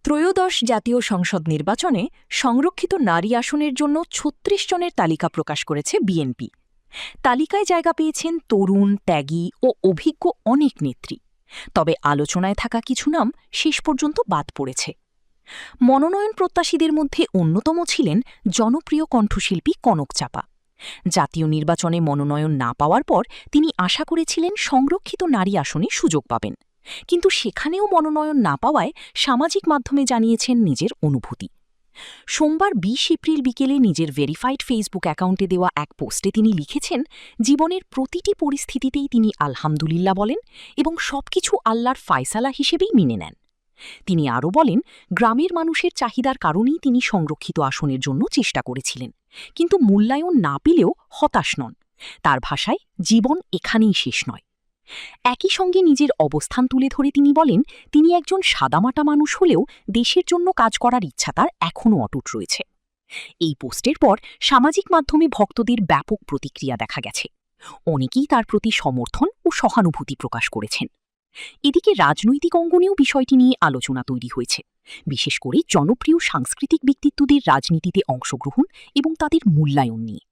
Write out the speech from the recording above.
ত্রয়োদশ জাতীয় সংসদ নির্বাচনে সংরক্ষিত নারী আসনের জন্য ৩৬ জনের তালিকা প্রকাশ করেছে বিএনপি। তালিকায় জায়গা পেয়েছেন তরুণ, ত্যাগী ও অভিজ্ঞ অনেক নেত্রী। তবে আলোচনায় থাকা কিছু নাম শেষ পর্যন্ত বাদ পড়েছে। মনোনয়ন প্রত্যাশীদের মধ্যে অন্যতম ছিলেন জনপ্রিয় কণ্ঠশিল্পী কনক চাপা। জাতীয় নির্বাচনে মনোনয়ন না পাওয়ার পর তিনি আশা করেছিলেন সংরক্ষিত নারী আসনে সুযোগ পাবেন, কিন্তু সেখানেও মনোনয়ন না পাওয়ায় সামাজিক মাধ্যমে জানিয়েছেন নিজের অনুভূতি। সোমবার ২০ এপ্রিল বিকেলে নিজের ভেরিফাইড ফেসবুক অ্যাকাউন্টে দেওয়া এক পোস্টে তিনি লিখেছেন, জীবনের প্রতিটি পরিস্থিতিতেই তিনি আলহামদুলিল্লাহ বলেন এবং সবকিছু আল্লাহর ফায়সালা হিসেবেই মেনে নেন। তিনি আরও বলেন, গ্রামের মানুষের চাহিদার কারণেই তিনি সংরক্ষিত আসনের জন্য চেষ্টা করেছিলেন, কিন্তু মূল্যায়ন না পেলেও হতাশ নন। তার ভাষায়, জীবন এখানেই শেষ নয়। একই সঙ্গে নিজের অবস্থান তুলে ধরে তিনি বলেন, তিনি একজন সাদামাটা মানুষ হলেও দেশের জন্য কাজ করার ইচ্ছা তার এখনও অটুট রয়েছে। এই পোস্টের পর সামাজিক মাধ্যমে ভক্তদের ব্যাপক প্রতিক্রিয়া দেখা গেছে। অনেকেই তার প্রতি সমর্থন ও সহানুভূতি প্রকাশ করেছেন। এদিকে রাজনৈতিক অঙ্গনেও বিষয়টি নিয়ে আলোচনা তৈরি হয়েছে, বিশেষ করে জনপ্রিয় সাংস্কৃতিক ব্যক্তিত্বদের রাজনীতিতে অংশগ্রহণ এবং তাদের মূল্যায়ন নিয়ে।